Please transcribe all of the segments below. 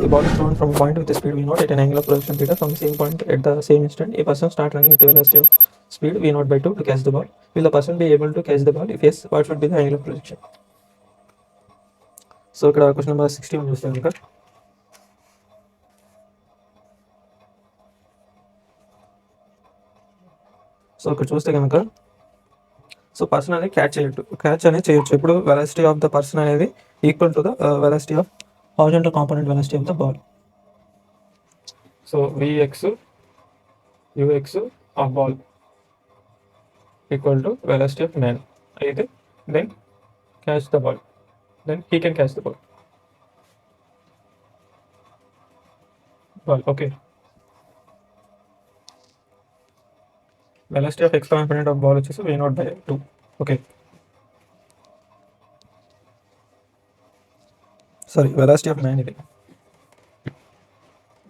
A ball is thrown from a point with a speed v0 at an angle of projection theta from the same point at the same instant. A person starts running with a velocity of speed v0 by 2 to catch the ball. Will the person be able to catch the ball? If yes, what should be the angle of projection? So ఇక్కడ question number 61 చూస్తే కనుక so ఇక్కడ చూస్తే కనుక so person అనేది catch అనేది చేయొచ్చు. ఇప్పుడు వెలాసిటీ ఆఫ్ ద పర్సన్ అనేది equal to the velocity of horizontal component velocity of the ball. So Vx Ux of ball equal to velocity of man అయితే then catch the ball, then he can catch the ball. Okay, velocity of x component of ball వచ్చేసి v0 by 2. Okay, sorry velocity of man ఇది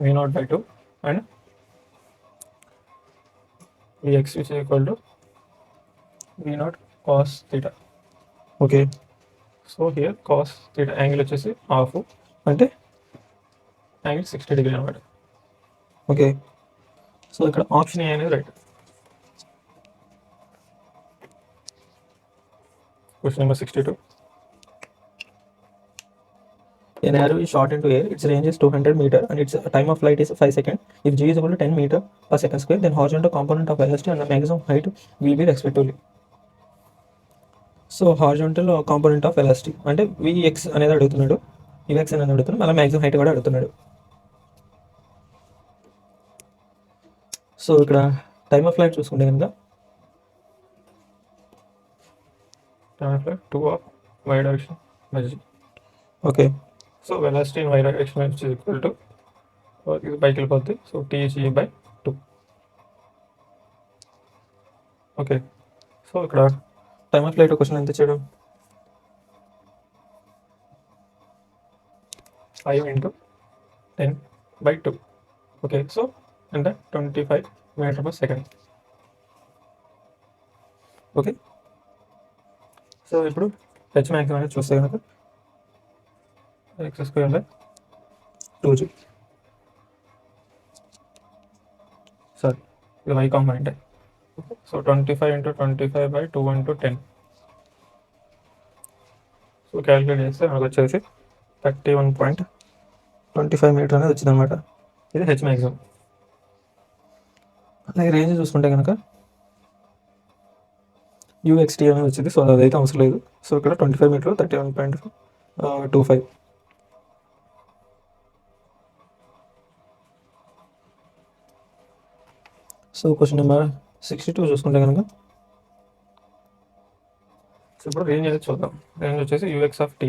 v0 by 2 and vx which is equal to v0 cos theta. Okay, so here cos theta angle వచ్చేసి half అంటే angle 60 degree అనమాట. Okay, so ఇక్కడ option ఏ అనేది right. Question number 62. An arrow is shot into air, its range is 200 meter and its time of flight is 5 seconds. If g is equal to 10 meter per second square, then horizontal component of velocity and the maximum height will be respectively. So horizontal component of velocity అంటే Vx అనేది అడుగుతున్నాడు, Ux అనేది అడుగుతున్నాడు, మళ్ళీ maximum height కూడా అడుగుతున్నాడు. So ఇక్కడ time of flight చూసుకుంటే కనుక time of flight 2 of y direction by g. Okay, so velocity in y direction is equal to ఇది పైకి వెళ్ళిపోద్ది, so tg by 2. Okay, so ఇక్కడ టైమ్ ఆఫ్ ఫ్లైట్ క్వశ్చన్ ఎంత చేయడం 5 into 10 by 2. ఓకే, సో ఎంత 25 meter per second. Okay, so ఇప్పుడు H maximum అనేది చూస్తే కనుక x square by 2g. Sorry ఇది y component. So 25 into 25 by 2 into 10. So calculate చేస్తే మనకు వచ్చేసి 31.25 మీటర్ అనేది వచ్చింది అనమాట. ఇది హెచ్ మ్యాక్సిమం. అలాగే రేంజ్ చూసుకుంటే కనుక UXT అనేది వచ్చింది, సో అదైతే అవసరం లేదు. సో ఇక్కడ 25 మీటర్ 31.25. సో క్వశ్చన్ నెంబర్ 62 చూసుకుంటే కనుక సో ఇప్పుడు రేంజ్ అనేది చూద్దాం. రేంజ్ వచ్చేసి Ux of t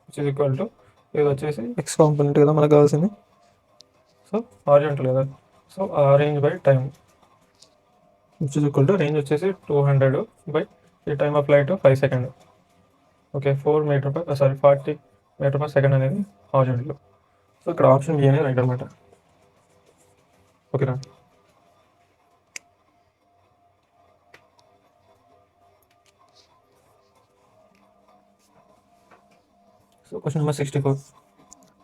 which is equal to ఇది వచ్చేసి ఎక్స్ కాంపోనెంట్ కదా మనకు కావాల్సింది, సో హారిజాంటల్ కదా, so range by time which is equal to range వచ్చేసి 200 బై ఈ time of flight 5 second. Okay, 40 metre per second అనేది హారిజాంటల్. సో ఇక్కడ ఆప్షన్ బి అనేది రైట్ అనమాట. ఓకేనా. So question number 64.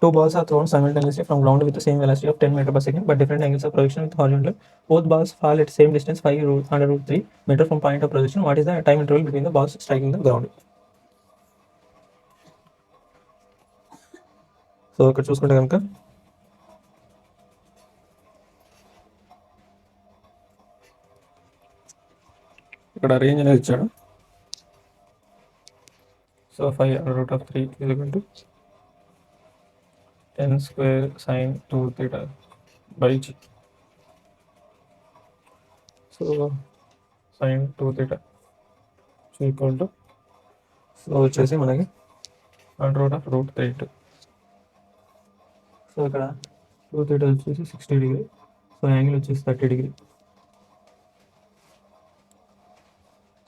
Two balls are thrown simultaneously from ground with the same velocity of 10 meter per second but different angles of projection with horizontal. Both balls fall at same distance 5 under root 3 meter from point of projection. What is the time interval between the balls striking the ground? So ఇక్కడ చూసుకుంటే కనుక ఇక్కడ range అనేది ఇచ్చాడు. So 5 under root of 3 is equal to 10 square sin 2 theta by g. So sin 2 theta is equal to so వచ్చేసి మనకి under root of root 3. So ఇక్కడ 2 theta వచ్చేసి 60 డిగ్రీ, సో యాంగిల్ వచ్చేసి 30 డిగ్రీ.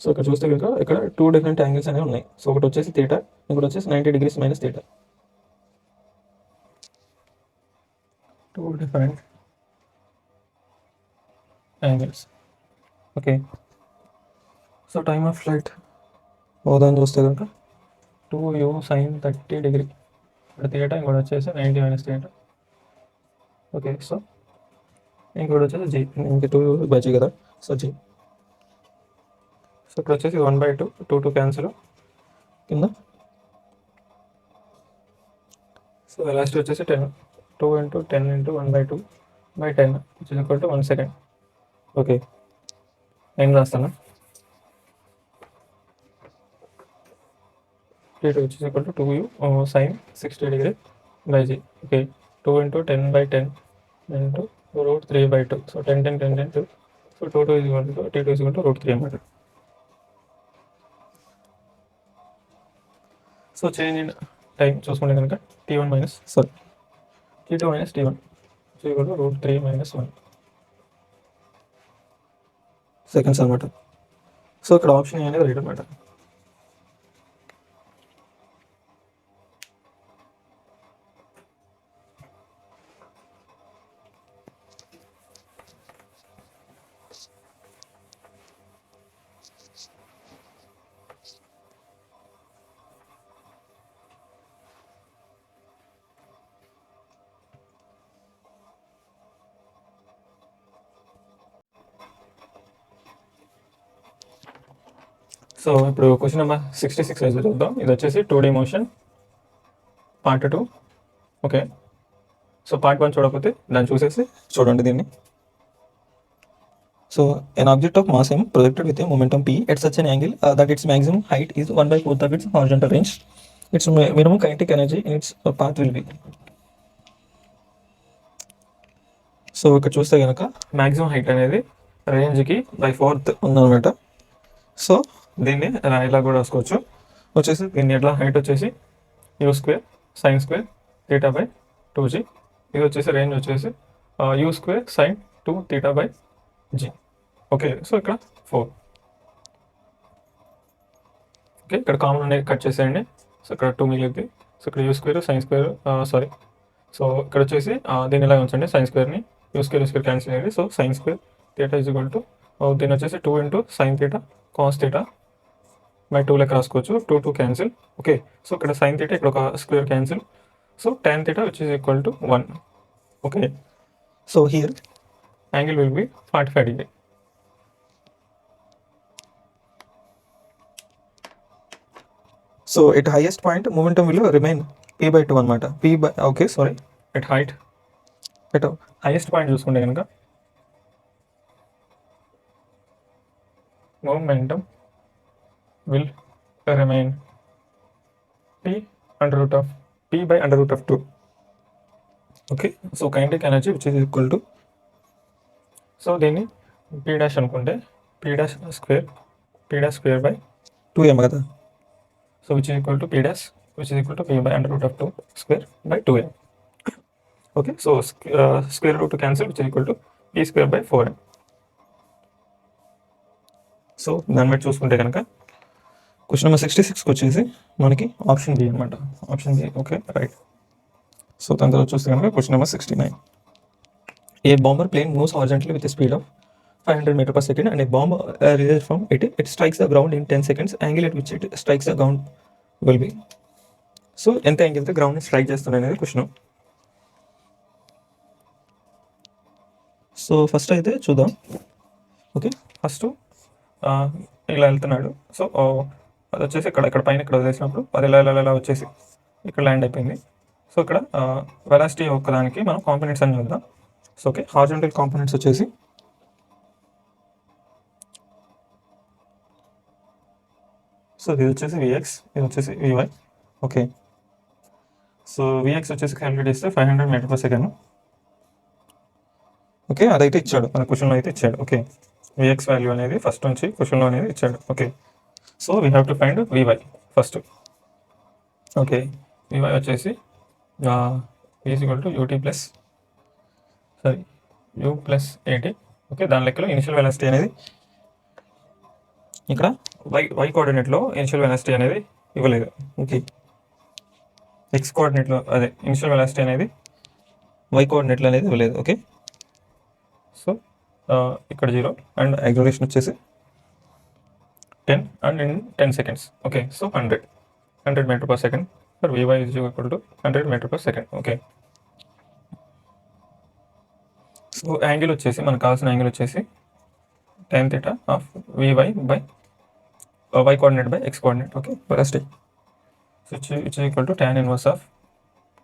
సో ఇక్కడ చూస్తే కనుక ఇక్కడ 2 డిఫరెంట్ యాంగిల్స్ అనేవి ఉన్నాయి. సో ఒకటి వచ్చేసి థీటా, ఇంకోటి వచ్చేసి 90 degrees minus theta. 2 different angles. Okay, so time of flight ఓదాన్ని చూస్తే కనుక 2u sin 30 డిగ్రీ ఇక్కడ థీటా, ఇంకోటి వచ్చేసి 90 మైనస్ థీటా. ఓకే. సో ఇంకోటి వచ్చేసి జీ, ఇంక 2/g కదా, సో జీ. సో ఇక్కడ వచ్చేసి 1/2, 2 క్యాన్సిల్ కింద. సో వెలాసిటీ వచ్చేసి 10, 2 into 10 into 1/2/10 which is equal to 1 second. Okay, నేను రాస్తాను. T2 which is equal to 2u sin 60 degree by g. Okay, 2 into 10/10 into root 3/2. So 10, 10, 10, 10, 2. So T2 is equal to root 3 అన్నమాట. So change in time చూసుకుంటే కనుక T2 minus T1 so equal to root 3 minus 1 seconds అనమాట. So ఇక్కడ option ఏ అనేది right అనమాట. సో ఇప్పుడు question number 66 అయితే చూద్దాం. ఇది వచ్చేసి 2D motion part 2. Okay, so part 1 చూడకపోతే దాన్ని చూసేసి చూడండి దీన్ని. So an object of mass m projected with a momentum p at such an angle that its maximum height is 1/4 of its horizontal range. Its minimum kinetic energy in its path will be. So ఇక్కడ చూస్తే కనుక maximum height అనేది రేంజ్కి 1/4 ఉందన్నమాట. So దీన్ని ఇలా కూడా రాసుకోవచ్చు. వచ్చేసి దీన్ని ఎట్లా, హైట్ వచ్చేసి u² sin² θ/2g. ఇది వచ్చేసి రేంజ్ వచ్చేసి u² sin 2θ/g. Okay, so ఇక్కడ 4. ఓకే, ఇక్కడ కామన్ అనేది కట్ చేసేయండి. సో ఇక్కడ 2 మిగిలింది. సో ఇక్కడ u² sin², సారీ. సో ఇక్కడ వచ్చేసి దీన్ని ఇలా ఉంచండి, sin²ని u² క్యాన్సిల్ అయ్యింది. So sin² θ is equal to దీని వచ్చేసి 2 ఇంటూ sin θ cos θ/2 లెక్క రాసుకోవచ్చు. 2 క్యాన్సిల్. ఓకే, సో ఇక్కడ sin θ ఇక్కడ ఒక square cancel. So tan θ which is equal to 1. Okay, so here angle will be 45 degree. So at highest point momentum will remain p/2 అనమాట. Okay sorry, at highest point చూసుకుంటే కనుక momentum will remain p/2. Okay, so kinetic energy which is equal to, so దీన్ని p' అనుకుంటే p'²/2m కదా. So which is equal to p dash, which is equal to p/2² m. Okay, so square root to cancel, which is equal to p²/4m. So దాన్ని బట్టి చూసుకుంటే కనుక question number 66కి వచ్చేసి మనకి ఆప్షన్ బి అనమాట. Option B. Okay, right. So దాని తర్వాత చూస్తే కనుక question number 69. A bomber plane moves horizontally with speed of 500 meters per second and a bomb released from it strikes the ground in 10 seconds. Angle at which it strikes the ground will be. So ఎంత యాంగిల్తో గ్రౌండ్ని strike చేస్తుంది అనేది question. So first అయితే చూద్దాం. Okay, first ఇలా వెళ్తున్నాడు. So అది వచ్చేసి ఇక్కడ పైన ఇక్కడ వదిలేసినప్పుడు అది ఇలా వచ్చేసి ఇక్కడ ల్యాండ్ అయిపోయింది. సో ఇక్కడ వెలాసిటీ ఒక్కదానికి మనం కాంపోనెంట్స్ అని చూద్దాం. సో ఓకే, హారిజాంటల్ కాంపోనెంట్స్ వచ్చేసి సో ఇది వచ్చేసి Vx, ఇది వచ్చేసి Vy. ఓకే, సో Vx వచ్చేసి క్యాలిక్యులేట్ చేస్తే 500 meters per second. ఓకే, అదైతే ఇచ్చాడు మన క్వశ్చన్లో అయితే ఇచ్చాడు. ఓకే, Vx వాల్యూ అనేది ఫస్ట్ నుంచి క్వశ్చన్లో అనేది ఇచ్చాడు. Okay, so we have to find Vy first. Okay, Vy వచ్చేసి is equal to ut plus u plus 80. Okay, దాని లెక్కలో ఇనిషియల్ వెలాసిటీ అనేది ఇక్కడ వై కోఆర్డినేట్లో ఇనిషియల్ వెలాసిటీ అనేది ఇవ్వలేదు. ఓకే, ఎక్స్ కోఆర్డినేట్లో అదే ఇనిషియల్ వెలాసిటీ అనేది వై కోఆర్డినేట్లో అనేది ఇవ్వలేదు. ఓకే, సో ఇక్కడ 0 అండ్ యాక్సిలరేషన్ వచ్చేసి 10 and in 10 seconds. Okay, so 100 meters per second for Vy is equal to 100 meters per second. Okay, so angle వచ్చేసి మనకు కావాల్సిన యాంగిల్ వచ్చేసి tan theta of vy by y coordinate by x coordinate. Okay, velocity. So it's equal to tan inverse of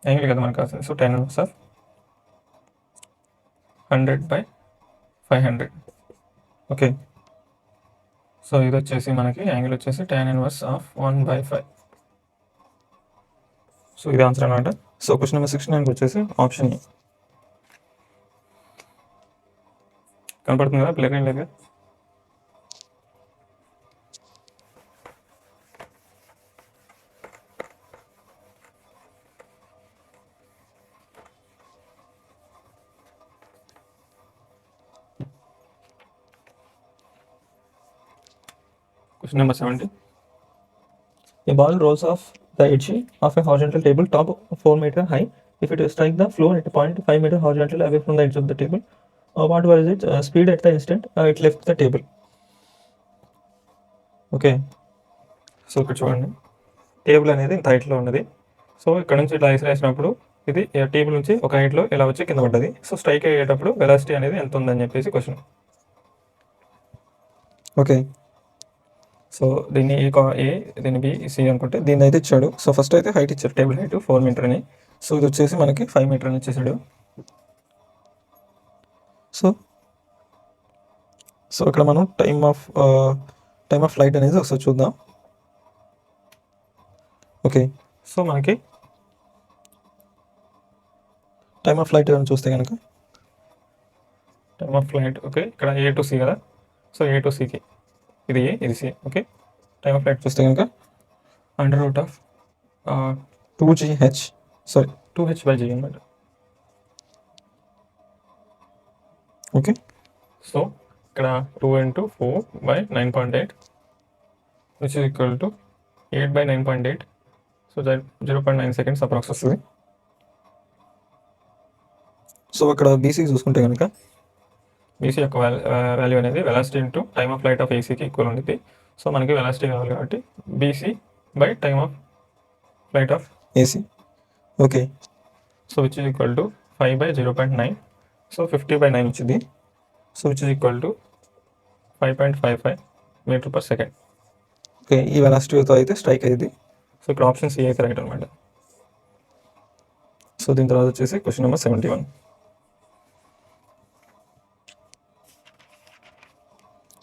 angle కదా మనకు కావాల్సింది. So tan inverse of 100 by 500. Okay, so ఇది వచ్చేసి మనకి యాంగిల్ వచ్చేసి tan ఇన్వర్స్ ఆఫ్ 1/5. సో ఇది answer అనమాట. So question number 69 వచ్చేసి ఆప్షన్ ఏ. కనపడుతుంది కదా, ప్లేన్ లేదు. Question number 70. A ball rolls off the edge of a horizontal table top 4 meter high. If it strike the floor at a point 5 meter horizontal away from the edge of the table, what was its speed at the instant it left the table? Okay, so ఇక్కడ చూడండి, table అనేది ఇంత హైట్లో ఉన్నది. So ఇక్కడ నుంచి ఇట్లా వేసినప్పుడు ఇది టేబుల్ నుంచి ఒక హైట్లో ఇలా వచ్చి కింద పడ్డది. సో స్ట్రైక్ అయ్యేటప్పుడు వెలాసిటీ అనేది ఎంత ఉందని చెప్పేసి క్వశ్చన్. ఓకే, సో దీన్ని ఏ దీన్ని బి సి అనుకుంటే దీన్ని అయితే ఇచ్చాడు. సో ఫస్ట్ అయితే హైట్ ఇచ్చాడు, టేబుల్ హైట్ 4 మీటర్ అని. సో ఇది వచ్చేసి మనకి 5 మీటర్ అని ఇచ్చేసాడు. సో ఇక్కడ మనం టైమ్ ఆఫ్ ఫ్లైట్ అనేది ఒకసారి చూద్దాం. ఓకే, సో మనకి టైమ్ ఆఫ్ ఫ్లైట్ అని చూస్తే కనుక టైమ్ ఆఫ్ ఫ్లైట్, ఓకే, ఇక్కడ ఏ టు సి కదా. సో ఏ టు సికి ఇది ఏ, ఇది C. Okay, time of flight చూస్తే కనుక √2gh 2h/g అనమాట. ఓకే, సో ఇక్కడ 2 × 4/9.8 which is equal to 8/9.8. So 0.9 seconds approx వస్తుంది. సో అక్కడ బీసీ చూసుకుంటే కనుక బీసీ యొక్క వాల్యూ అనేది velocity into time of flight of ఏసీకి ఈక్వల్ ఉంటుంది. సో మనకి వెలాసిటీ కావాలి కాబట్టి BC by time of flight of AC. Okay, so which is equal to 5/0.9. So 50/9 వచ్చింది. So which is equal to 5.55 metre per second. Okay, ఈ వెలాసిటీతో అయితే strike అయ్యింది. సో ఇక్కడ ఆప్షన్ సి అయితే రైట్ అనమాట. సో దీని తర్వాత వచ్చేసి question number 71.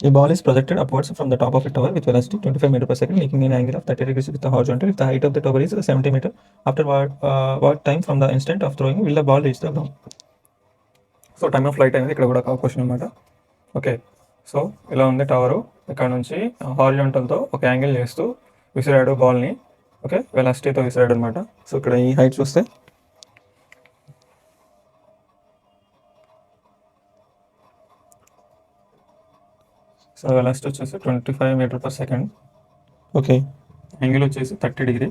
A ball is projected upwards from the top of a tower with velocity 25 meter per second, making an angle of 30 degrees with the horizontal. If the height of the tower is 70 meter, after what time from the instant of throwing will the ball reach the ground? So time of flight అనేది ఇక్కడ కూడా ఒక question అనమాట. Okay, so ఇలా ఉంది tower, ఇక్కడ నుంచి హారిజాంటల్తో ఒక యాంగిల్ చేస్తూ విసిరాడు బాల్ని. ఓకే, వెలాసిటీతో విసిరాడు అనమాట. సో ఇక్కడ ఈ హైట్ చూస్తే సో వెలాసిటీ వచ్చేసి 25 metre per second. Okay, angle వచ్చేసి 30 డిగ్రీ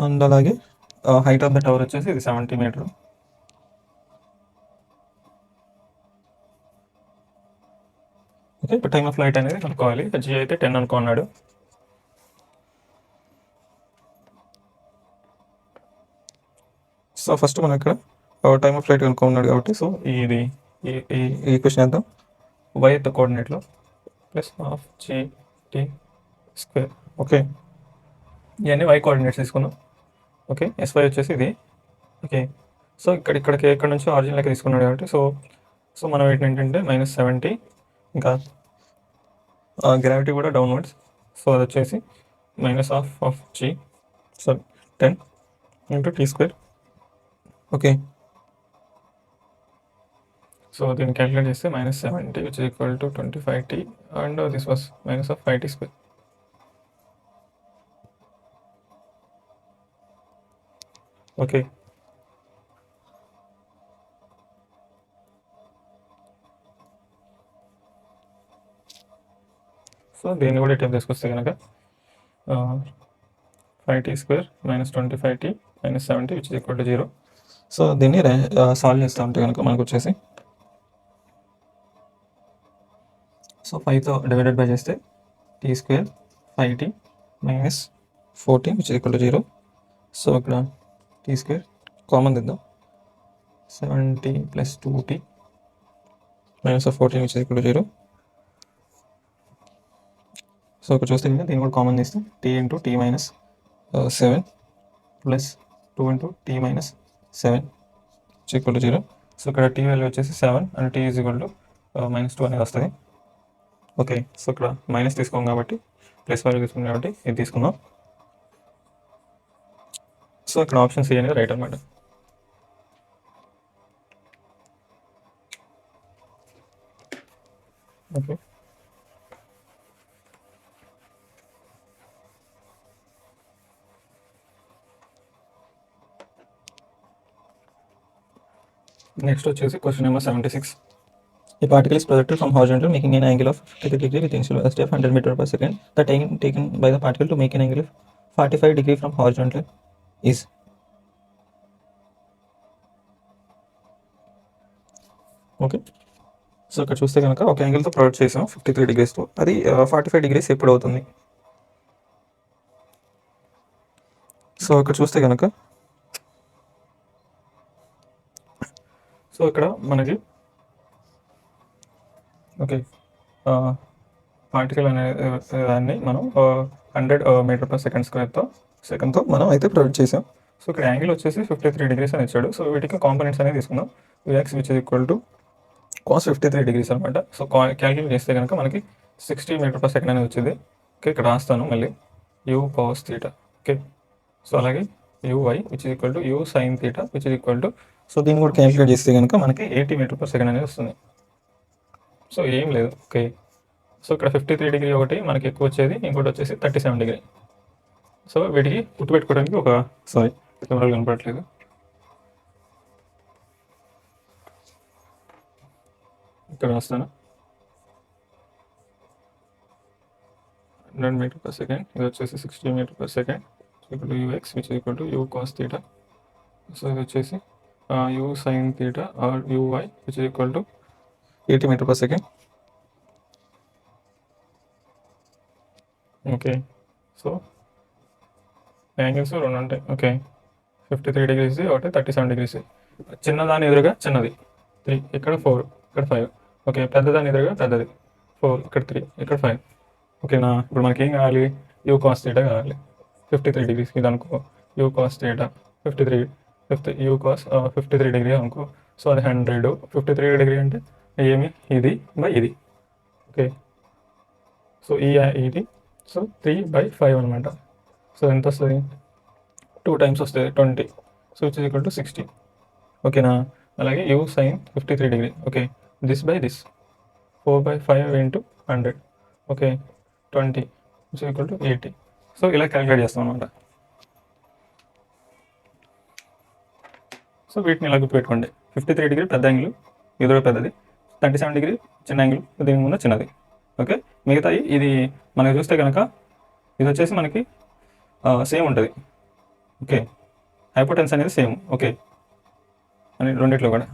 అండ్ అలాగే హైట్ ఆఫ్ ద టవర్ వచ్చేసి ఇది 70 మీటర్. ఓకే, ఇప్పుడు టైమ్ ఆఫ్ ఫ్లైట్ అనేది కనుక్కోవాలి. జీ అయితే 10 అనుకున్నాడు. సో ఫస్ట్ మనం ఇక్కడ టైమ్ ఆఫ్ ఫ్లైట్ కనుక్కున్నాడు కాబట్టి సో ఇది ఈ క్వశ్చన్ వేద్దాం. వై యొక్క కోఆర్డినేట్లో plus half GT square. Okay, ఇవన్నీ వై కోఆర్డినేట్స్ తీసుకున్నాం. ఓకే, SY వచ్చేసి ఇది. ఓకే, సో ఇక్కడ నుంచి ఆరిజిన్ లెక్క తీసుకున్నాడు కాబట్టి సో మనం వీటిని ఏంటంటే -70, ఇంకా గ్రావిటీ కూడా డౌన్వర్డ్స్. సో అది వచ్చేసి -12 so 10 × T square. Okay, so దీన్ని క్యాలిక్యులేట్ చేస్తే -70 which is equal to 25T and this was -5T square. Okay, so దీన్ని కూడా టైప్ తీసుకొస్తే కనుక 5T square -25T -70 which is equal to 0. So దీన్ని సాల్వ్ చేస్తూ ఉంటే కనుక మనకు వచ్చేసి సో 5తో డివైడెడ్ బై చేస్తే T square 5T -14 which equal to 0. So ఇక్కడ T square common దిద్దాం. 70 + 2T minus of 14 which is equal to 0. So ఇక్కడ చూస్తే కనుక దీన్ని కూడా కామన్ తీస్తే t into t minus 7 plus 2 into t minus 7 equal to 0. So ఇక్కడ t value వచ్చేసి 7 and t is equal to -2 అనేది వస్తుంది. ఓకే, సో ఇక్కడ మైనస్ తీసుకోం కాబట్టి ప్లస్ వాల్యూ తీసుకున్నాం కాబట్టి ఇది తీసుకుందాం. సో ఇక్కడ ఆప్షన్ సి అనేది రైట్ అనమాట. ఓకే, నెక్స్ట్ వచ్చేసి question number 76. A particle is projected from horizontal making an angle of 53 degree with initial velocity of 100 meter per second. The time taken by the particle to make an angle of 45 degree from horizontal is. Okay, so ఇక్కడ చూస్తే కనుక ఒక యాంగిల్తో project చేసాం 53 డిగ్రీస్తో, అది 45 degrees ఎప్పుడు అవుతుంది. So ఇక్కడ చూస్తే కనుక సో ఇక్కడ మనకి ఓకే పార్టికల్ అనే దాన్ని మనం 100 మీటర్ పర్ సెకండ్తో మనం అయితే ప్రొజెక్ట్ చేసాం. సో ఇక్కడ యాంగిల్ వచ్చేసి 53 డిగ్రీస్ అని ఇచ్చాడు. సో వీటికి కాంపోనెంట్స్ అనేది తీసుకుందాం. UX which is equal to cos 53 degrees అనమాట. సో క్యాలిక్యులేట్ చేస్తే కనుక మనకి 60 మీటర్ పర్ సెకండ్ అనేది వచ్చింది. ఓకే, ఇక్కడ రాస్తాను మళ్ళీ u cos theta. Okay, so అలాగే u y which is equal to u sine theta which is equal to, so దీన్ని కూడా క్యాలిక్యులేట్ చేస్తే కనుక మనకి 80 మీటర్ పర్ సెకండ్ అనేది వస్తుంది. సో ఏం లేదు. ఓకే, సో ఇక్కడ 53 డిగ్రీ ఒకటి మనకి ఎక్కువ వచ్చేది, ఇంకోటి వచ్చేసి 37 డిగ్రీ. సో వీటికి గుర్తుపెట్టుకోవడానికి ఒక కెమెరాలు కనపడట్లేదు. ఇక్కడ వస్తాను 100 మీటర్ పర్ సెకండ్, ఇది వచ్చేసి 60 metre per second equal to u x which equal to u cos theta. So ఇది వచ్చేసి u sine theta or u y which equal to 80 metre per second. Okay, so angles రెండు ఉంటాయి. ఓకే, 53 డిగ్రీస్ ఒకటి 37 degrees. చిన్నదాని ఎదురుగా చిన్నది 3, ఇక్కడ 4, ఇక్కడ 5. ఓకే, పెద్దదాని ఎదురుగా పెద్దది 4, ఇక్కడ 3, ఇక్కడ 5. ఓకేనా, ఇప్పుడు మనకి ఏం కావాలి, యూ కాస్ థీటా కావాలి 53 డిగ్రీస్. ఇది అనుకో you cos theta 53 you cos 53 degree అనుకో. సో అది 100. 53 డిగ్రీ అంటే ఏమి, ఇది బై ఇది. ఓకే, సో ఇది సో 3/5 అనమాట. సో ఎంత వస్తుంది, 2 టైమ్స్ వస్తుంది 20. So which is equal to 60. ఓకేనా, అలాగే u sine 53 degree. Okay, this by this 4/5 into 100. Okay, 20 which is equal to 80. So ఇలా క్యాలిక్యులేట్ చేస్తాం అనమాట. సో వీటిని ఇలా గుర్తుపెట్టుకోండి. 53 డిగ్రీ పెద్ద యాంగిల్, ఎదురు పెద్దది. 37 డిగ్రీ చిన్న యాంగిల్, దీని ముందు చిన్నది. ఓకే, మిగతాయి ఇది మనకి చూస్తే కనుక ఇది వచ్చేసి మనకి సేమ్ ఉంటుంది. ఓకే, హైపోటెన్స్ అనేది సేమ్. ఓకే, అని రెండిట్లో కూడా.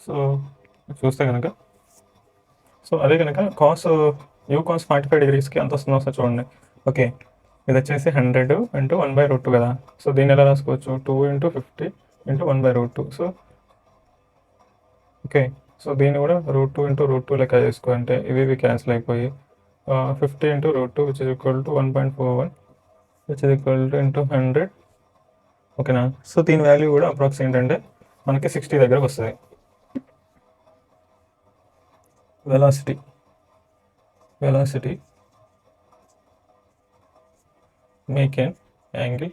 సో చూస్తే కనుక సో అదే కనుక కాస్ యూ కాస్ 45 డిగ్రీస్కి ఎంత వస్తుందో ఒకసారి చూడండి. ఓకే, ఇది వచ్చేసి 100 ఇంటూ 1/√2 కదా. సో దీన్ని ఎలా రాసుకోవచ్చు, 2 into 50 into 1/√2. So okay, so దీన్ని కూడా √2 ఇంటూ √2 లెక్క చేసుకోవాలంటే ఇవి క్యాన్సిల్ అయిపోయి 50 into √2 which is equal to 1.41 which is equal to into 100. ఓకేనా, సో దీని వాల్యూ కూడా అప్రాక్స్ ఏంటంటే మనకి 60 దగ్గర వస్తుంది. velocity make an angle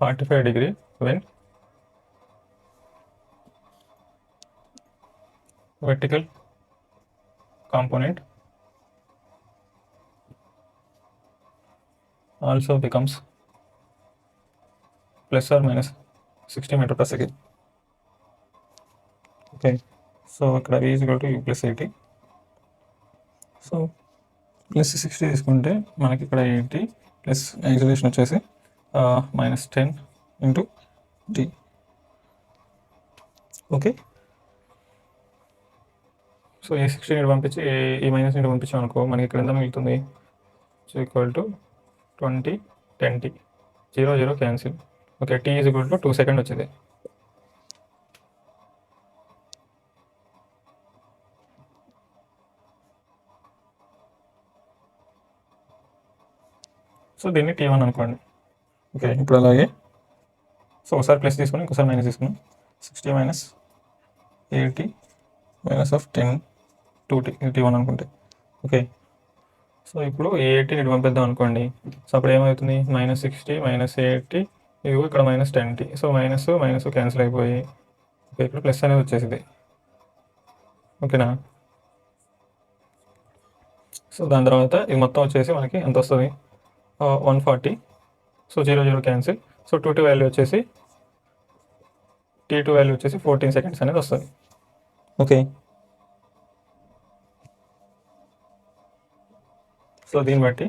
45 degree when vertical component also becomes plus or minus 60 meter per second. Okay, so ఇక్కడ v is equal to u plus 80. So plus 60 తీసుకుంటే మనకి ఇక్కడ 80 ప్లస్ యాక్సిలరేషన్ వచ్చేసి -10 ఇంటూ t ఓకే. సో ఈ 16 ఇటు పంపించి ఈ minus ఇటు పంపించాం అనుకో, మనకి ఇక్కడ ఎంత మిగులుతుంది? So equal to 20 10t 0 0 cancel. Okay, t is equal to 2 second వచ్చింది. సో దీన్ని t1 అనుకోండి. ఓకే, ఇప్పుడు అలాగే సో ఒకసారి ప్లస్ తీసుకుని ఇంకోసారి మైనస్ తీసుకున్నాం. 60 minus 80 minus of 10 2t t1 అనుకుంటే. ఓకే, సో ఇప్పుడు 80 ఇటు పంపిద్దాం అనుకోండి. సో అప్పుడు ఏమవుతుంది? -60 -80 ఇవి ఇక్కడ -10t. So minus minus cancel అయిపోయి ఓకే ఇక్కడ ప్లస్ అనేది వచ్చేసింది. ఓకేనా? సో దాని తర్వాత ఇది మొత్తం వచ్చేసి మనకి ఎంత వస్తుంది? 140. So 0 0 cancel. So t2 value వచ్చేసి t2 వాల్యూ వచ్చేసి 14 సెకండ్స్ అనేది వస్తుంది. ఓకే, సో దీన్ని బట్టి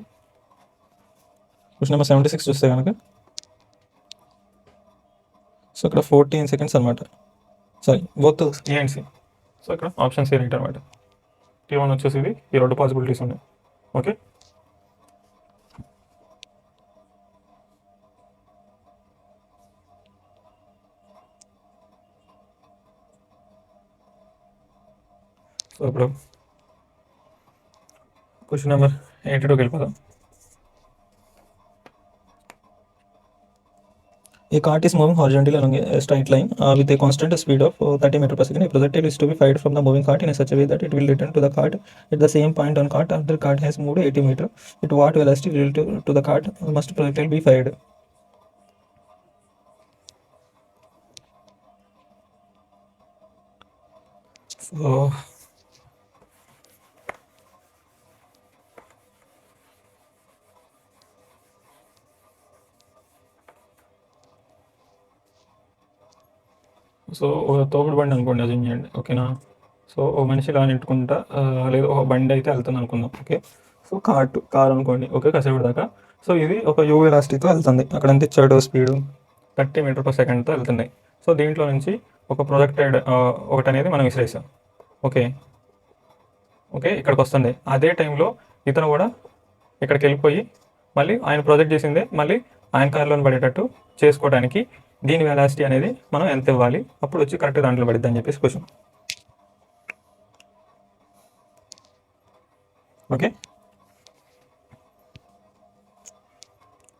క్వశ్చన్ నెంబర్ 76 చూస్తే కనుక సో ఇక్కడ 14 సెకండ్స్ అనమాట. Sorry, both A and C. So ఇక్కడ ఆప్షన్ సి రైట్ అనమాట. t1 వచ్చేసి ఇది, ఈ రెండు పాసిబిలిటీస్ ఉన్నాయి. ఓకే, సో ఇప్పుడు క్వశ్చన్ నెంబర్ 82కి వెళ్ళిపోదాం. A cart is moving horizontally along a straight line with a constant speed of 30 meters per second. A projectile is to be fired from the moving cart in a such a way that it will return to the cart at the same point on cart after the cart has moved 80 meters. At what velocity relative to the cart must projectile be fired? So so ఒక తోపుడు బండి అనుకోండి, assume చేయండి. ఓకేనా? So ఒక మనిషి ఇలా నెట్టుకుంటా లేదు ఒక బండి అయితే వెళ్తుంది అనుకుందాం. ఓకే, సో కార్ అనుకోండి. ఓకే, కాసేపటి దాకా సో ఇది ఒక యూ వెలాసిటీతో వెళ్తుంది. అక్కడ ఎంత ఇచ్చాడు? స్పీడు 30 మీటర్ పర్ సెకండ్తో వెళ్తున్నాయి. సో దీంట్లో నుంచి ఒక ప్రొజెక్టెడ్ ఒకటి అనేది మనం విసిరేసాం. ఓకే ఓకే ఇక్కడికి వస్తుంది. అదే టైంలో ఇతను కూడా ఇక్కడికి వెళ్ళిపోయి మళ్ళీ ఆయన ప్రొజెక్ట్ చేసిందే మళ్ళీ ఆయన కార్లోని పడేటట్టు చేసుకోవడానికి దీని వెలాసిటీ అనేది మనం ఎంత ఇవ్వాలి, అప్పుడు వచ్చి కరెక్ట్ దాంట్లో పడిద్ది అని చెప్పేసి క్వశ్చన్. ఓకే,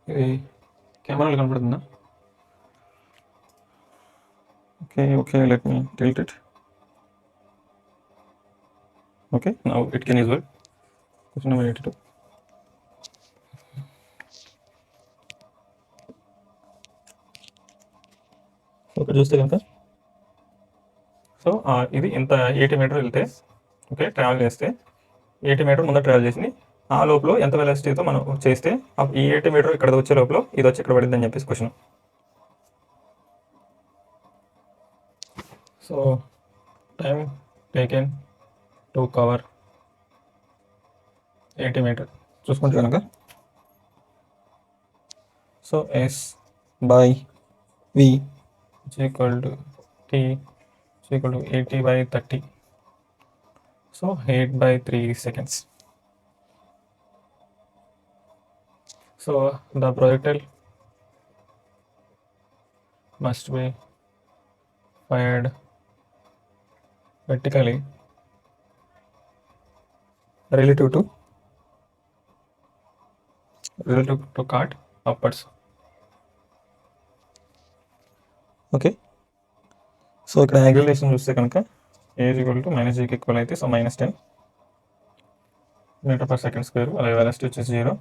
ఇది కెమెరాలో కనపడుతుందా? Okay okay, let me tilt it. Okay, now it can use word. Question number 82. Okay, చూస్తే కనుక సో ఇది ఇంత 80 మీటర్ వెళ్తే ఓకే ట్రావెల్ చేస్తే 80 మీటర్ ముందర ట్రావెల్ చేసింది. ఆ లోపల ఎంత వెలాసిటీతో మనం చేస్తే ఈ 80 మీటర్ ఇక్కడ వచ్చే లోపల ఇది వచ్చి ఇక్కడ పడింది అని చెప్పేసి question. So time taken to cover 80 metre చూసుకుంటే కనుక so s by v equal to t equal to 80/30. So 8/3 seconds. So the projectile must be fired vertically relative to cart upwards. Okay, so ఇక్కడ acceleration చూస్తే కనుక a is equal to -g కి equal అయితే so -10 metre per second square. అలాగే velocity వచ్చేసి 0.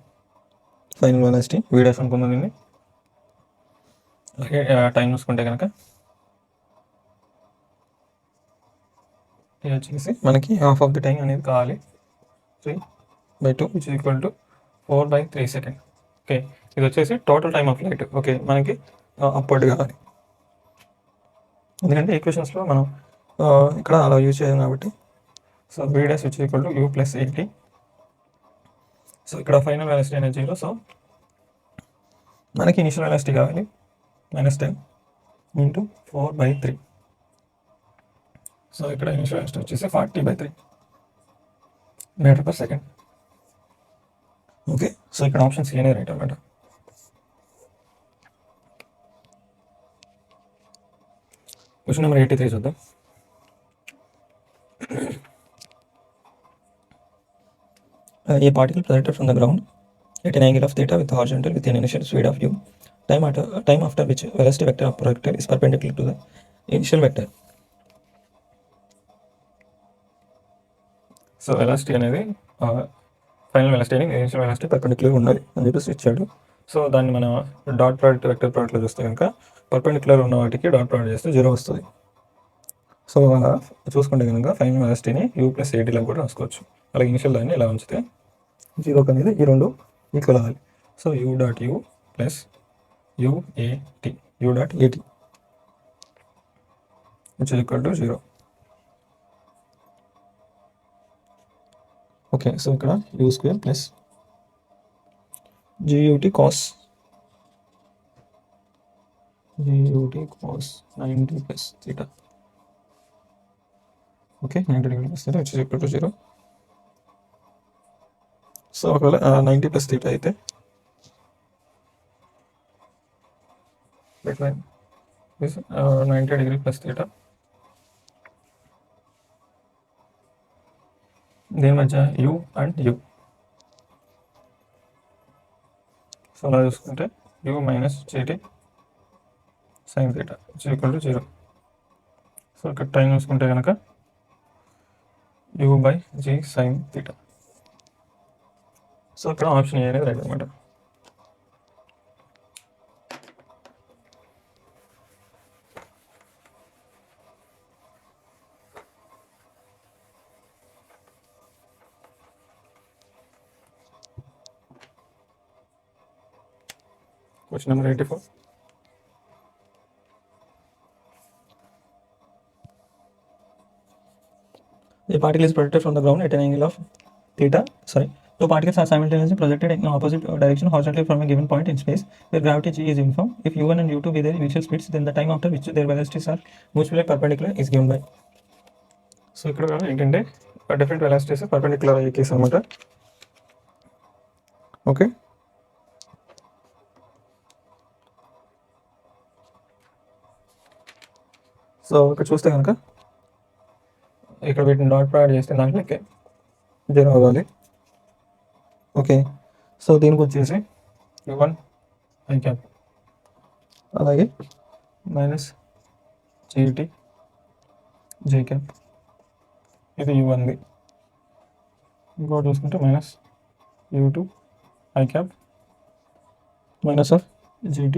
Final velocity v' అనుకుందాం దీన్ని. అలాగే టైం చూసుకుంటే కనుక ఇది వచ్చేసి మనకి హాఫ్ ఆఫ్ ది టైం అనేది కావాలి. 3/2 which is equal to 4/3 second. Okay, ఇది వచ్చేసి total time of flight. Okay, మనకి అప్వర్డ్ కావాలి ఎందుకంటే ఈక్వేషన్స్లో మనం ఇక్కడ అలా యూజ్ చేయాలి కాబట్టి. So v' which equal to u + 80. So ఇక్కడ ఫైనల్ వెలాసిటీ అనేది 0. సో మనకి ఇనిషియల్ వెలాసిటీ కావాలి -10 × 4/3. సో ఇక్కడ ఇనిషియల్ వెలాసిటీ వచ్చేసి 40/3 metre per second. Okay, so ఇక్కడ ఆప్షన్ సి అనేది రైట్ అనమాట. క్వశ్చన్ నెంబర్ 83 చూద్దాం. A particle projected from the ground at an angle of theta with the horizontal with an initial speed of u, time after which velocity vector of projectile is perpendicular to the initial vector. So velocity అనేది final velocity అనేది initial velocity perpendicular ఉండాలి అని చెప్పేసి ఇచ్చాడు. So దాన్ని మనం dot product vector ప్రోడక్ట్లో చూస్తే కనుక పర్పెండిక్యులర్ ఉన్న వాటికి డాట్ ప్రోడక్ట్ చేస్తే 0 వస్తుంది. సో అలా చూసుకుంటే కనుక ఫైనల్ వెలాసిటీని u + AT లాగా కూడా రాసుకోవచ్చు. అలాగే ఇనిషియల్ దాన్ని ఇలా ఉంచితే 0 అనేది ఈ రెండు ఈక్వల్ అవ్వాలి. So u.u plus UAT u.AT which is equal to 0. Okay, so ఇక్కడ u² plus GUT cos 90 plus theta. Okay, 90 degree plus theta which is equal to 0. So ఒకవేళ 90 ప్లస్ theta అయితే 90 డిగ్రీ ప్లస్ theta. దీని మధ్య u and u. So అలా చూసుకుంటే u minus GT sin theta which is equal to 0. So ఇక్కడ time చూసుకుంటే కనుక u/g sin theta. So ఇక్కడ ఆప్షన్ ఏ అనేది రైట్ అనమాట. Question number 84. A particle is projected from the ground at an angle of theta. Two particles are simultaneously projected in opposite direction horizontally from a given point in space where gravity G is uniform. If u1 and u2 be their initial speeds, then the time after which their velocities are mutually perpendicular is given by. So ఇక్కడ ఏంటంటే different velocities perpendicular అయ్యే case అనమాట. Okay, so ఇక్కడ చూస్తే కనుక ఇక్కడ వీటిని dot provide చేస్తే దాంట్లోకి 0 అవ్వాలి. ఓకే, సో దీనికి వచ్చేసి u1 i cap అలాగే మైనస్ GT j cap ఇది u1ది. ఇంకోటి చూసుకుంటే minus u2 i cap minus of GT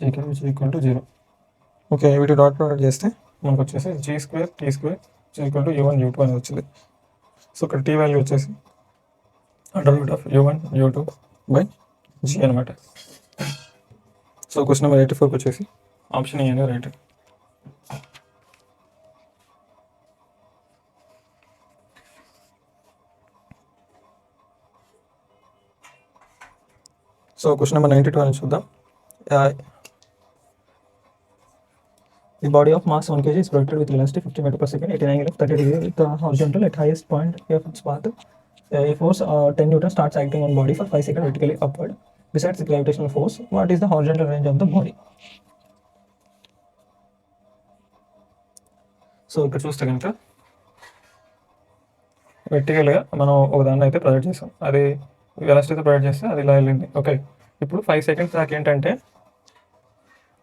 j cap which is equal to 0. Okay, వీటి డాట్ ప్రొడక్ట్ చేస్తే మనకు వచ్చేసి g² t² equal to u1 u2 అనేది వచ్చింది. సో ఇక్కడ t వాల్యూ వచ్చేసి √u1 u2 బై g అనమాట. సో క్వశ్చన్ నెంబర్ 84కి వచ్చేసి ఆప్షన్ ఏ అనేది రైట్. సో క్వశ్చన్ నెంబర్ 92 అని చూద్దాం. The body of mass 1 kg is projected with velocity 50 meter per second at an angle of 30 degree with the horizontal at highest point of its path. A force 10 Newton starts acting on body for 5 seconds vertically upward. Besides the gravitational force, what is the horizontal range of the body? So ఇక్కడ చూస్తే కనుక వెర్టికల్గా మనం ఒక దాన్ని అయితే project చేసాం, అది వెలాసిటీతో project చేస్తే అది ఇలా వెళ్ళింది. ఓకే, ఇప్పుడు 5 సెకండ్స్ దాకా ఏంటంటే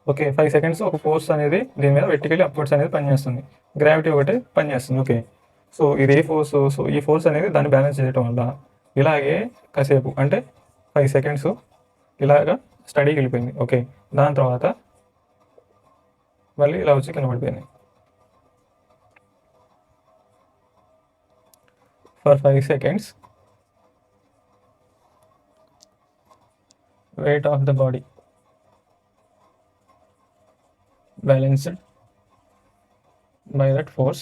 5 సెకండ్స్ ఒక ఫోర్స్ అనేది దీని మీద వెర్టికల్లీ అప్వర్డ్స్ అనేది పనిచేస్తుంది, గ్రావిటీ ఒకటి పనిచేస్తుంది. ఓకే, సో ఇది ఏ ఫోర్స్, సో ఈ ఫోర్స్ అనేది దాన్ని బ్యాలెన్స్ చేయడం వల్ల ఇలాగే కాసేపు అంటే 5 సెకండ్స్ ఇలాగా స్టడీకి వెళ్ళిపోయింది. ఓకే, దాని తర్వాత మళ్ళీ ఇలా వచ్చి కింద పడిపోయింది. For 5 seconds weight of the body balanced by that force.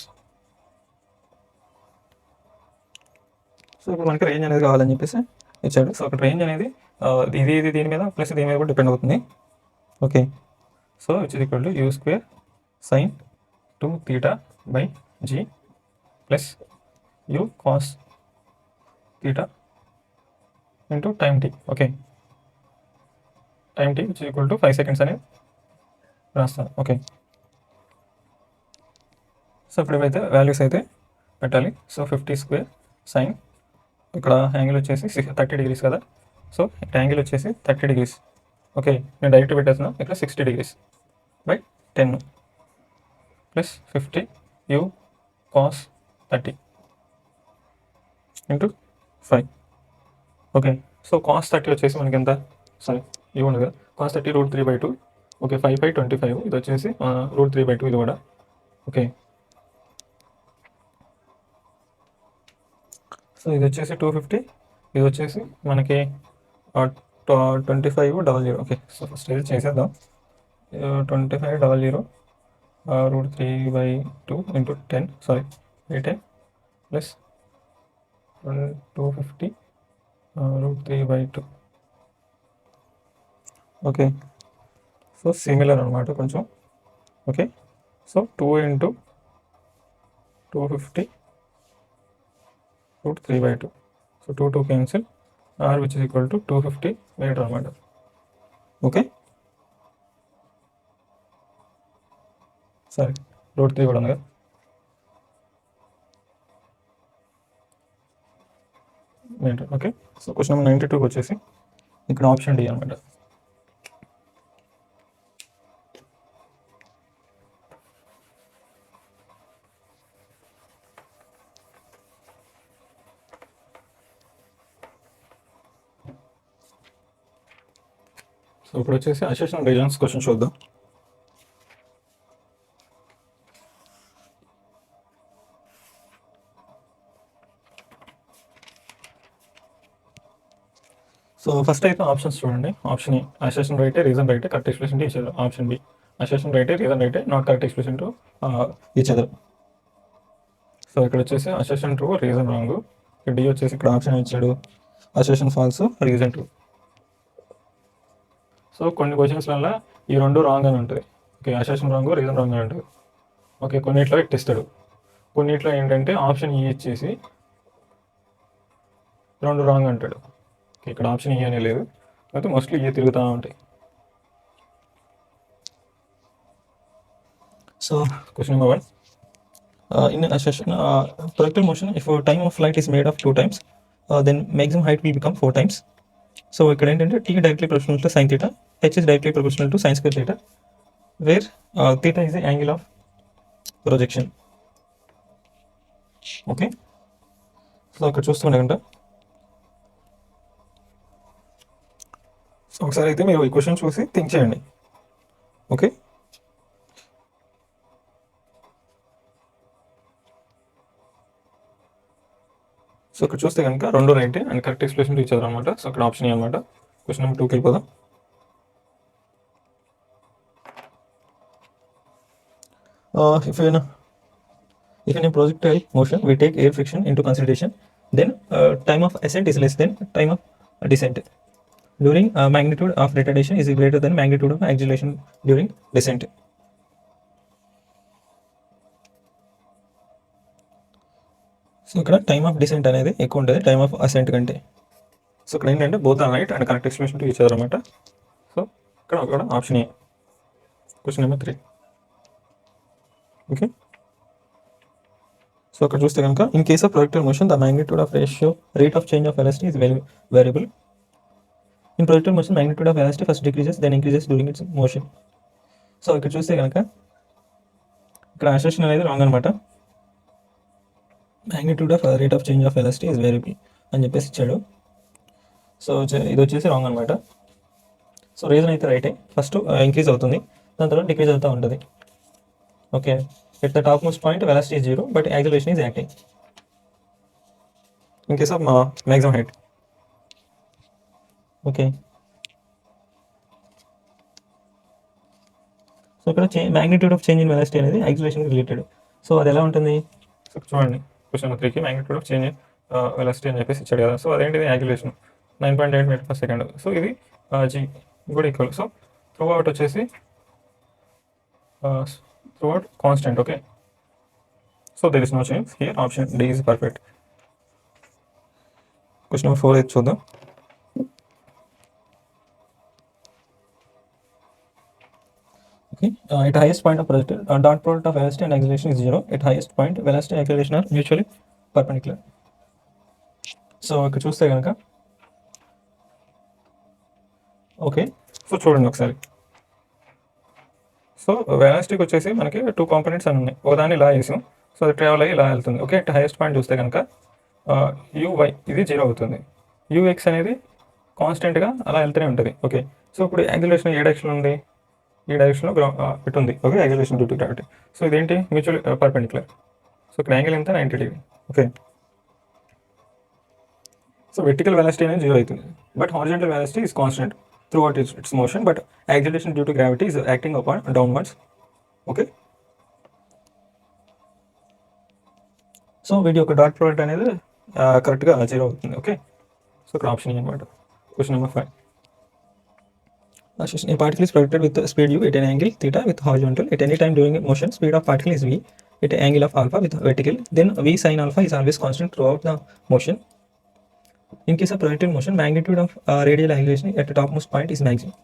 So ఇప్పుడు మనకి రేంజ్ అనేది కావాలని చెప్పేసి ఇచ్చాడు. సో అక్కడ రేంజ్ అనేది ఇది దీని మీద ప్లస్ దీని మీద కూడా డిపెండ్ అవుతుంది. Okay, so which is equal to u² sin 2 theta by g plus u cos theta into time t. Okay, time t which equal to 5 seconds అనేది రాస్తాను. ఓకే, సో ఇప్పుడు ఇవైతే వాల్యూస్ అయితే పెట్టాలి. సో 50 స్క్వేర్ సైన్, ఇక్కడ angle వచ్చేసి 30 degrees కదా, so angle వచ్చేసి 30 డిగ్రీస్. ఓకే, నేను డైరెక్ట్ పెట్టేస్తున్నా. ఇక్కడ 60 degrees by 10 plus 50 u cos 30 into 5. Okay, so cos 30 వచ్చేసి మనకి ఎంత, సారీ యూ ఉంది కదా, కాస్ 30 √3/2. ఓకే, 5/25 ఇది వచ్చేసి √3/2 ఇది కూడా. ఓకే, సో ఇది వచ్చేసి 250, ఇది వచ్చేసి మనకి 2500. ఓకే, సో ఫస్ట్ ఇది చేసేద్దాం. 2500 √3/2 into 10, sorry 10 plus 250 √3/2. Okay, so similar అనమాట కొంచెం. Okay, so 2 into 250 √3/2. So 2 cancel, R which is equal to 250 metre అనమాట. ఓకే, సరే √3 కూడా ఉంది కదా. Metre. Okay, so question number 92 వచ్చేసి ఇక్కడ ఆప్షన్ డి అనమాట. సో ఇప్పుడు వచ్చేసి అసెషన్ రీజన్స్ క్వశ్చన్ చూద్దాం. సో ఫస్ట్ అయితే ఆప్షన్స్ చూడండి. ఆప్షన్ ఏ అసెషన్ రైటే, రీజన్ రైటే, correct expression to each other. Option B assertion రైటే, రీజన్ రైటే, not correct expression to each other. So ఇక్కడ వచ్చేసి assertion true, reason wrong. D వచ్చేసి ఇక్కడ ఆప్షన్ ఇచ్చాడు, assertion false, reason true. So కొన్ని క్వశ్చన్స్లలో ఈ రెండు రాంగ్ అని ఉంటుంది. Okay, assertion wrong, reason wrong అని ఉంటుంది. ఓకే, కొన్నిట్లో ఇస్తాడు, కొన్నిట్లో ఏంటంటే ఆప్షన్ ఈ ఇచ్చేసి రెండు రాంగ్ అంటాడు. ఇక్కడ ఆప్షన్ ఈ అనే లేదు, అయితే మోస్ట్లీ ఏ తిరుగుతూ ఉంటాయి. So question number 1, in a session projectile motion, if time of flight is made of 2 times, then maximum height will become 4 times. So ఇక్కడ ఏంటంటే t directly proportional to sin theta, h is directly proportional to sin square theta, where theta is the angle of projection. Okay, so ఇక్కడ చూస్తుండే కంట. So ఒకసారి అయితే మీరు ఈ question చూసి థింక్ చేయండి. ఓకే, సో ఇక్కడ చూస్తే కనుక రెండు right and correct expression reach అవ్వరు అనమాట. సో అక్కడ ఆప్షన్ అనమాట. క్వశ్చన్ నెంబర్ 2కి వెళ్ళిపోదాం. If in a projectile motion we take air friction into consideration, then time of ascent is less than time of descent during magnitude of retardation is greater than magnitude of acceleration during descent. So ఇక్కడ time of descent అనేది ఎక్కువ ఉంటుంది time of ascent కంటే. So ఇక్కడ ఏంటంటే both are right and correct expression to each other అనమాట. So ఇక్కడ option A question number 3. Okay, so అక్కడ చూస్తే కనుక in case of projectile motion the magnitude of ratio rate of change of velocity is variable. In projectile motion magnitude of velocity first decreases then increases during its motion. So ఇక్కడ చూస్తే కనుక ఇక్కడ assertion అనేది wrong అనమాట. magnitude of rate of change of velocity is variable అని చెప్పేసి ఇచ్చాడు. So ఇది వచ్చేసి రాంగ్ అనమాట. సో రీజన్ అయితే రైటే, ఫస్ట్ ఇంక్రీజ్ అవుతుంది, దాని తర్వాత డిక్రీజ్ అవుతూ ఉంటుంది. Okay, at the topmost point velocity is 0 but acceleration is acting in case of maximum height. Okay, so ఇక్కడ magnitude of change in velocity అనేది acceleration రిలేటెడ్. సో అది ఎలా ఉంటుంది, సో చూడండి క్వశ్చన్ నెంబర్ 3కి magnitude of change in velocity అని చెప్పేసి ఇచ్చాడు కదా. సో అదేంటిది acceleration 9.8 metre per second. So ఇది జీ కూడా ఈక్వల్. సో త్రూ అవుట్ వచ్చేసి throughout constant. Okay, So there is no change here. Option D is perfect. Question number 4 అయితే చూద్దాం. Okay, at highest point of projectile, dot product of velocity and acceleration is 0. At highest point, velocity and acceleration are mutually perpendicular. So ఇక్కడ చూస్తే కనుక okay, so చూడండి ఒకసారి. So వెలాసిటీకి వచ్చేసి మనకి 2 components అని ఉన్నాయి. ఒకదాన్ని ఇలా వేసాం, సో అది ట్రావెల్ అయ్యి ఇలా వెళ్తుంది. ఓకే, అట్ హైయెస్ట్ పాయింట్ చూస్తే కనుక యూవై ఇది 0 అవుతుంది. యూఎక్స్ అనేది కాన్స్టెంట్గా అలా వెళ్తూనే ఉంటుంది. ఓకే, సో ఇప్పుడు యాక్సిలరేషన్ ఏ డైరెక్షన్ ఉంది? ఈ డైరెక్షన్లో ఇటు ఉంది. Okay, acceleration due to gravity. So ఇదేంటి? Mutual perpendicular. సో ఇక్కడ యాంగిల్ ఎంత? 90 degree. Okay, so vertical velocity అనేది 0 అవుతుంది, but horizontal velocity is constant throughout its motion, but acceleration due to gravity is acting upon downwards. Okay, so వీటి యొక్క dot product అనేది కరెక్ట్గా 0 అవుతుంది. Okay, so ఇక్కడ ఆప్షన్ అనమాట. Question number 5. A particle is projected with speed u at an angle theta with horizontal. At any time during motion, speed of particle is v at an angle of alpha with vertical. Then v sin alpha is always constant throughout the motion. In case of projectile motion, magnitude of radial acceleration at the topmost point is maximum.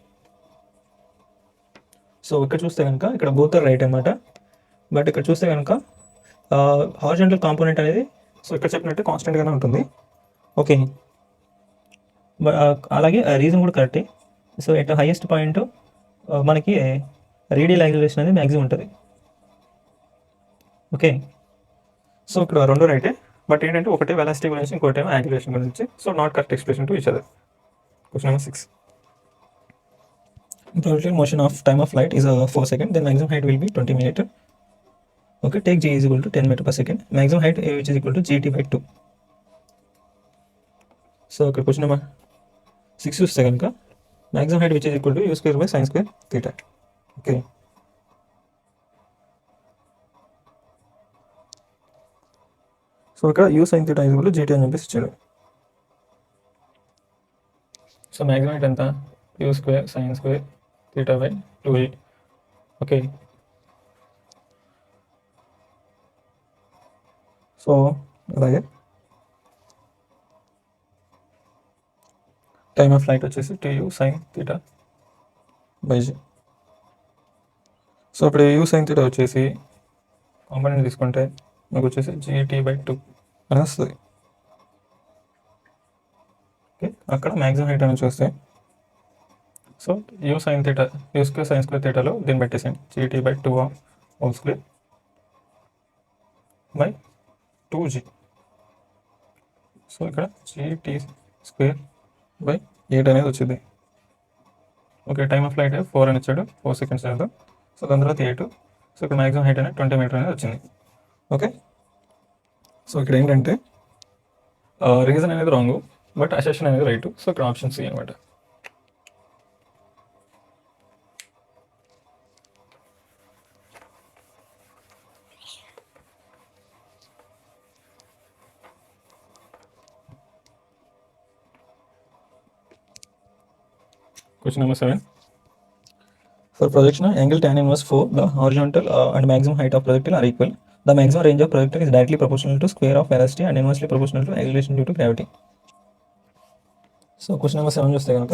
So ఇక్కడ చూస్తే కనుక ఇక్కడ both are right అనమాట, but ఇక్కడ చూస్తే కనుక horizontal component అనేది so ఇక్కడ చెప్పినట్టు కాన్స్టెంట్గానే ఉంటుంది. ఓకే, అలాగే రీజన్ కూడా కరెక్టే. సో ఎట్ హైయెస్ట్ పాయింట్ మనకి రేడియల్ యాక్సిలరేషన్ అనేది మ్యాక్సిమం ఉంటుంది. ఓకే, సో ఇక్కడ రెండు రైటే, బట్ ఏంటంటే ఒకటే వెలాసిటీ గురించి, ఇంకోటి యాక్సిలరేషన్ గురించి. So not correct expression to each other. Question number 6. Projectile motion of time of flight is 4 seconds. Then maximum height will be 20 meter. Okay, take g is equal to 10 meter per second. Maximum height which is equal to gt by 2. So okay, question number 6 చూస్తే కనుక maximum height which is equal to u square by sin square theta. Okay, so ఇక్కడ u sin theta is equal to gt అని చెప్పేసి ఇచ్చాడు. So maximum height ఎంత? u square sin square theta by 2g. Okay, so అలాగే time of flight వచ్చేసి tu sin theta by g. So ఇప్పుడు u sin theta వచ్చేసి component తీసుకుంటే మనకు వచ్చేసి gt by 2 అని వస్తుంది. ఓకే, అక్కడ మ్యాక్సిమం హైట్ అని చూస్తే so u sin theta, u square sin square thetaలో దీన్ని పెట్టేసాను, gt by 2 whole square by 2g. So ఇక్కడ gt స్క్వేర్ బై 8 అనేది వచ్చింది. ఓకే, టైమ్ ఆఫ్ ఫ్లైట్ 4 అని ఇచ్చాడు, 4 సెకండ్స్ లేదు. సో దాని తర్వాత 8. సో ఇక్కడ మ్యాక్సిమం హైట్ అనేది 20 మీటర్ అనేది వచ్చింది. ఓకే, సో ఇక్కడ ఏంటంటే రీజన్ అనేది రాంగ్, బట్ అసెషన్ అనేది రైట్. సో ఇక్కడ ఆప్షన్ సి అనమాట. Question number 7. For projection angle tan inverse 4, the horizontal and maximum height of projectile are equal. The maximum range of projectile is directly proportional to square of velocity and inversely proportional to acceleration due to gravity. So question number 7 చూస్తే కనుక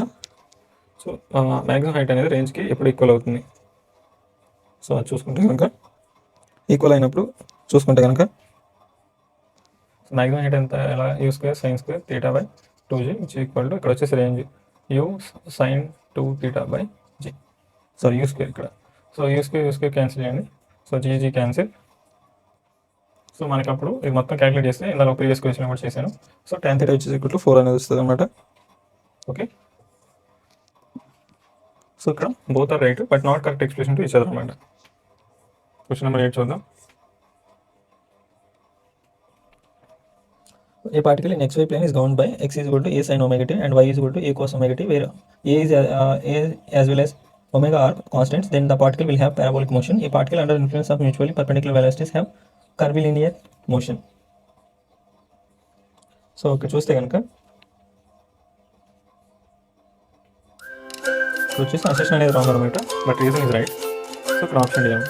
so maximum height అనేది రేంజ్కి ఎప్పుడు equal అవుతుంది? So అది చూసుకుంటే కనుక equal అయినప్పుడు చూసుకుంటే కనుక మ్యాక్సిమం హైట్ ఎంత? ఎలా? u square sin square theta by 2g which is equal to ఇక్కడ వచ్చేసి range u sin 2 theta by g. So u square ఇక్కడ, సో u స్క్వేర్ క్యాన్సిల్ చేయండి. So gg cancel. సో మనకి అప్పుడు ఇది మొత్తం క్యాలిక్యులేట్ చేస్తే ఇందులో ప్రీవియస్ క్వశ్చన్ కూడా చేశాను. So tan theta which is equal to 4 అనేది వస్తుంది అనమాట. ఓకే, సో ఇక్కడ both are right, but not correct expression to each other అనమాట. క్వశ్చన్ నెంబర్ 8 చూద్దాం. A particle in xy plane is governed by x is equal to a sin omega t and y is equal to a cos omega t, where a is a as well as omega are constants. Then the particle will have parabolic motion. A particle under influence of mutually perpendicular velocities have curvilinear motion. So ఇక్కడ చూస్తే కనుక వచ్చేసి assertion అనేది wrong అనమాట, but reason is right. So ఇక్కడ option చేయాలి.